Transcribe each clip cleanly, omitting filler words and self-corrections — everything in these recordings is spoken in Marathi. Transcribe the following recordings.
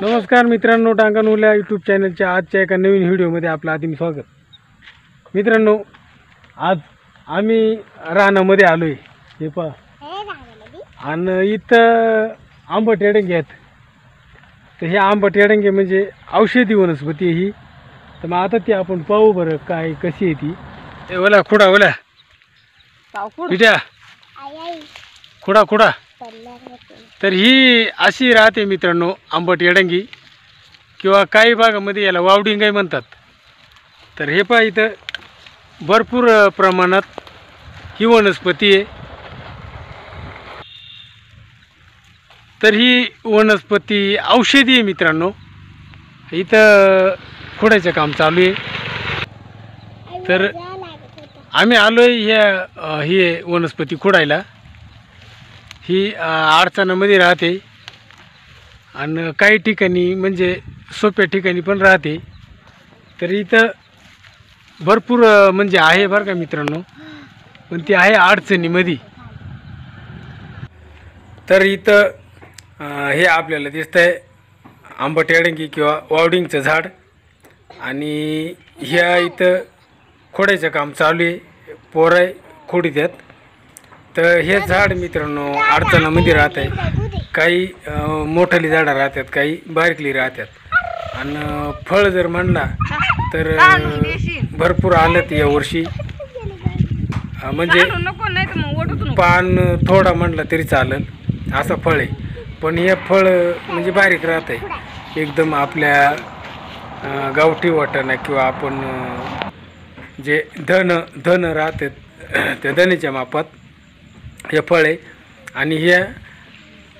नमस्कार मित्रांनो, टांगण उल्या यूट्यूब चॅनलच्या आजच्या एका नवीन व्हिडिओमध्ये आपलं आदिम स्वागत. मित्रांनो, आज आम्ही रानामध्ये आलो आहे. हे पहा, आणि इथं आंबट एडंगे आहेत. तर हे आंबट एडंगे म्हणजे औषधी वनस्पती आहे ही. तर मग आता ती आपण पाहू बरं काय कशी आहे ती. हे ओला खुडा ओला पिट्या खुडा खुडा. तर ही अशी राहते मित्रांनो आंबट एडंगी, किंवा काही भागामध्ये याला वावडिंगाई म्हणतात. तर हे पहा, इथं भरपूर प्रमाणात ही वनस्पती आहे. तर ही वनस्पती औषधी आहे मित्रांनो. इथं खोडायचं काम चालू आहे. तर आम्ही आलो आहे ही वनस्पती खोडायला. ही अडचणामध्ये राहते आणि काही ठिकाणी म्हणजे सोप्या ठिकाणी पण राहते. तर इथं भरपूर म्हणजे आहे बरं का मित्रांनो, पण ती आहे अडचणीमध्ये. तर इथं हे आपल्याला दिसतंय आंबट एडंगी किंवा वावडिंगचं झाड, आणि ह्या इथं खोडायचं काम चालू आहे. पोरं खोडीत आहेत. तर हे झाड मित्रांनो अडचणामध्ये राहत आहे. काही मोठाली झाडं राहतात, काही बारीकली राहतात. आणि फळ जर म्हणला तर भरपूर आलं या वर्षी. म्हणजे पान थोडा म्हणलं तरी चालेल असं फळ आहे. पण हे फळ म्हणजे बारीक राहत आहे एकदम. आपल्या गावठी वाटाणा किंवा आपण जे धन राहतात त्या धनेच्या मापात हे फळ आहे. आणि हे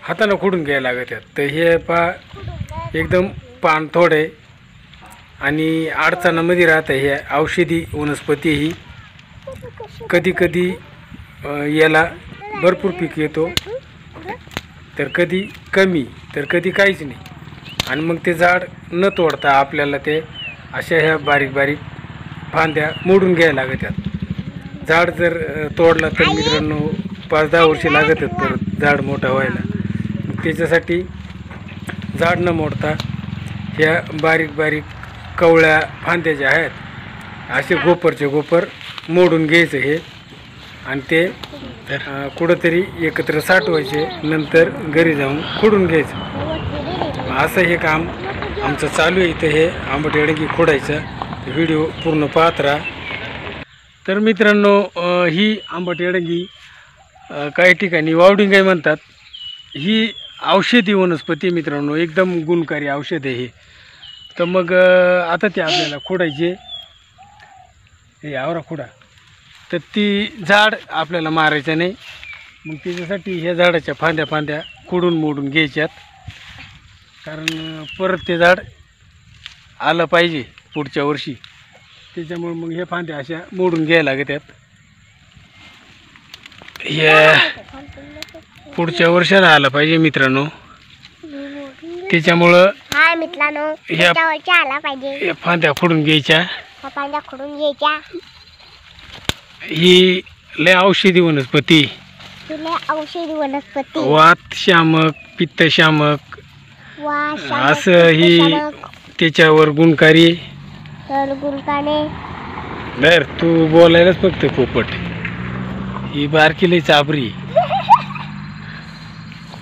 हातानं खोडून घ्यायला लागत आहेत. तर हे पा एकदम पान थोडे आणि अडचणामध्ये राहत आहे. हे औषधी वनस्पती ही. कधी कधी याला भरपूर पीक येतो, तर कधी कमी, तर कधी काहीच नाही. आणि मग ते झाड न तोडता आपल्याला ते अशा ह्या बारीक बारीक फांद्या मोडून घ्यायला लागत आहेत. झाड जर तोडला तर मित्रांनो 5-10 वर्षे लागत आहेत परत झाड मोठं व्हायला. त्याच्यासाठी झाड न मोडता ह्या बारीक बारीक कवळ्या फांद्या ज्या आहेत असे गोपरचे गोपर मोडून घ्यायचं हे, आणि ते कुठंतरी एकत्र साठवायचे, नंतर घरी जाऊन खोडून घ्यायचं. असं हे काम आमचं चालू आहे इथं, हे आंबट एडंगी खोडायचं. व्हिडिओ पूर्ण पाहत राहा. तर मित्रांनो, ही आंबट एडंगी काही ठिकाणी वावडिंगाई म्हणतात. ही औषधी वनस्पती मित्रांनो, एकदम गुणकारी औषध आहे हे. तर मग आता ते आपल्याला खोडायचे हे आवरा खोडा. तर ती झाड आपल्याला मारायचं नाही. मग त्याच्यासाठी ह्या झाडाच्या फांद्या खोडून मोडून घ्यायच्यात, कारण परत ते झाड आलं पाहिजे पुढच्या वर्षी. त्याच्यामुळे मग हे फांद्या अशा मोडून घ्यायला लागतात. हे पुढच्या वर्षाला आलं पाहिजे मित्रांनो. त्याच्यामुळं ह्या फांद्या खोडून घ्यायच्या. ही लय औषधी वनस्पती. वात शामक, पित्त शामक असं ही त्याच्यावर गुणकारी. बर तू बोलायलाच फक्त पोपट. ही बारकी लय चाबरी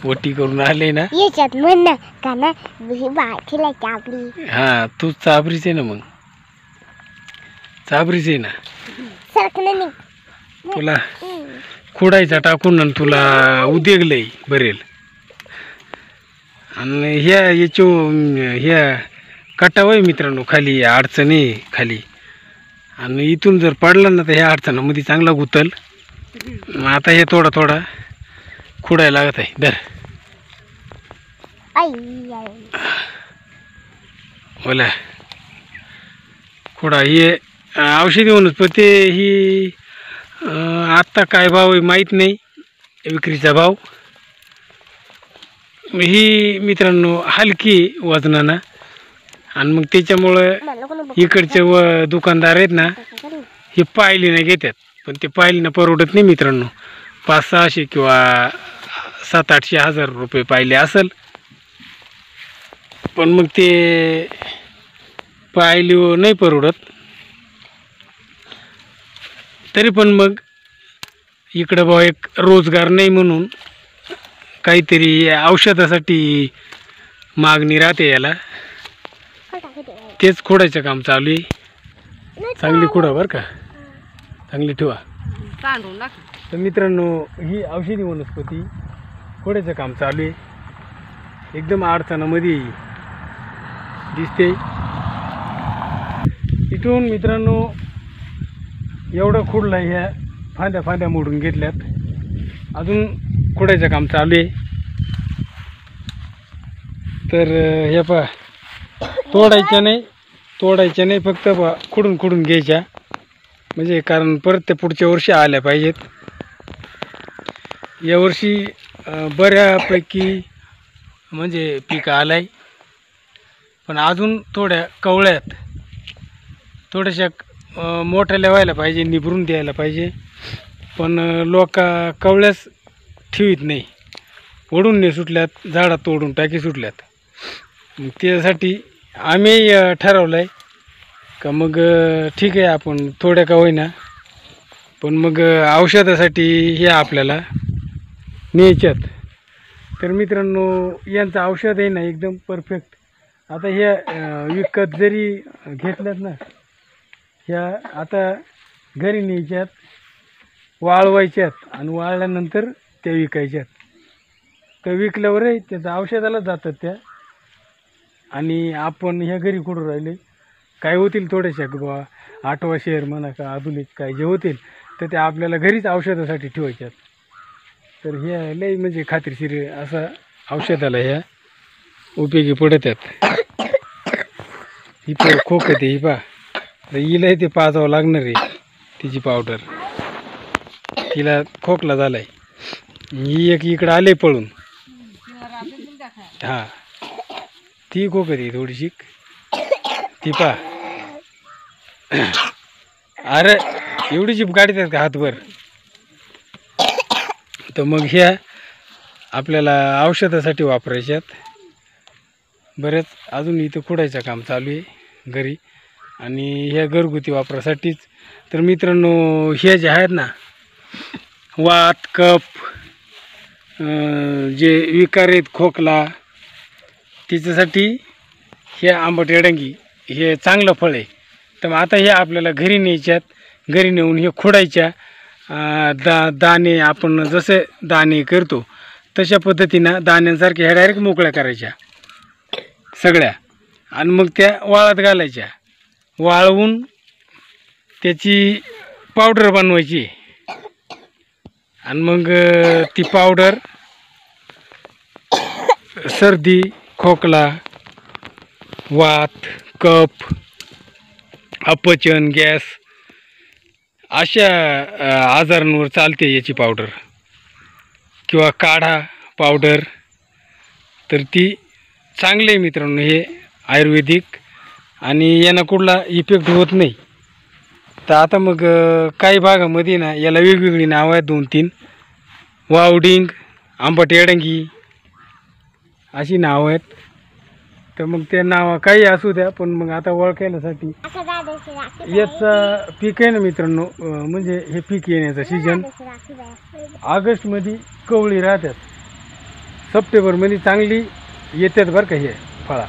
पोटी करून आले ना याच्यात म्हण का ना, ही बारकीला चाबरी. हा, तू चाबरीच आहे ना, मग चाबरीच आहे ना. तुला खोडायचा टाकून आणि तुला उद्योगलंय भरेल. आणि ह्या कटाव आहे मित्रांनो खाली, अडचणी खाली. आणि इथून जर पडला ना तर ह्या अडचणामध्ये चांगला गुतल. आता हे थोडा खोडायला लागत आहे. दर बोला खोडा. ही औषधी वनस्पती ही. आत्ता काय भाव आहे माहीत नाही, विक्रीचा भाव. ही मित्रांनो हलकी वजनानं. आणि मग त्याच्यामुळं इकडचे दुकानदार आहेत ना, हे पायलीनं घेतात. पण ते पायलीनं परवडत नाही मित्रांनो. 500-600 किंवा 700-800 हजार रुपये पाहिले असेल. पण मग ते पाहिली नाही परवडत. तरी पण मग इकडं बा एक रोजगार नाही म्हणून काहीतरी औषधासाठी मागणी राहते याला, तेच खोडायचं काम चालू आहे. चांगली खोडा बरं का, चांगली ठेवा. तर मित्रांनो, ही औषधी वनस्पती खोडायचं काम चालू आहे. एकदम अडचणामध्ये दिसते. इथून मित्रांनो एवढं खोडलं, ह्या फांद्या फांद्या मोडून घेतल्यात. अजून खोडायचं काम चालू आहे. तर हे पहा, तोडायच्या नाही फक्त खुडून घ्यायच्या, म्हणजे कारण परत ते पुढच्या वर्षी आल्या पाहिजेत. यावर्षी बऱ्यापैकी म्हणजे पीक आलं आहे, पण अजून थोड्या कवळ्यात, थोड्याशा मोठ्याल्या व्हायला पाहिजे, निभरून द्यायला पाहिजे. पण लोक कवळ्याच ठेवीत नाही, ओढून नाही सुटल्यात, झाडात तोडून टाकी सुटल्यात. त्यासाठी आम्ही ठरवलं आहे का मग ठीक आहे, आपण थोड्या का होईना पण मग औषधासाठी हे आपल्याला न्यायच्यात. तर मित्रांनो, यांचं औषध आहे ना एकदम परफेक्ट. आता ह्या विकत जरी घेतल्यात ना, ह्या आता घरी न्यायच्यात, वाळवायच्यात आणि वाळल्यानंतर त्या विकायच्यात. तर विकल्यावरही त्याचं औषधाला जातात त्या. आणि आपण ह्या घरी कुठं राहिले काय होतील थोड्याशा बाबा, आठवा शेअर म्हणा का आधुनिक काय जे होतील, तर त्या आपल्याला घरीच औषधासाठी ठेवायच्यात. तर ह्या लई म्हणजे खात्रीशीर असं औषधाला ह्या उपयोगी पडतात. ही पण खोक येते, ही पा हिला ते पाजावं लागणार आहे तिची पावडर. तिला खोकला झालाय, ही एक इकडं आले पळून. हां, ती खोक येते थोडीशी, ती पा. अरे एवढी जीप काढतात का हातभर. तर मग ह्या आपल्याला औषधासाठी वापरायच्यात. बरेच अजून इथं खोडायचं काम चालू आहे घरी, आणि ह्या घरगुती वापरासाठीच. तर मित्रांनो, ह्या ज्या आहेत ना, वात कफ जे विकार आहेत, खोकला, तिच्यासाठी हे आंबट एडंगी हे चांगलं फळ आहे. तर मग आता हे आपल्याला घरी न्यायच्यात. घरी नेऊन हे खोडायच्या. दाणे आपण जसे दाणे करतो तशा पद्धतीनं दाण्यांसारख्या ह्या डायरेक्ट मोकळ्या करायच्या सगळ्या, आणि मग त्या वाळत घालायच्या. वाळवून त्याची पावडर बनवायची, आणि मग ती पावडर सर्दी, खोकला, वात, कफ, अपचन, गॅस अशा आजारांवर चालते याची पावडर, किंवा काढा पावडर. तर ती चांगली आहे मित्रांनो, हे आयुर्वेदिक, आणि यांना कुठला इफेक्ट होत नाही. तर आता मग काही भागामध्ये ना याला वेगवेगळी नावं आहेत, 2-3. वावडिंग, आंबट एडंगी अशी नावं आहेत. तर मग ते नाव काही असू द्या, पण मग आता ओळखायसाठी याचा पीक आहे ना मित्रांनो, म्हणजे हे पीक येण्याचा सीजन ऑगस्टमध्ये कवळी राहतात, सप्टेंबरमध्ये चांगली येतात बरं का हे फळा.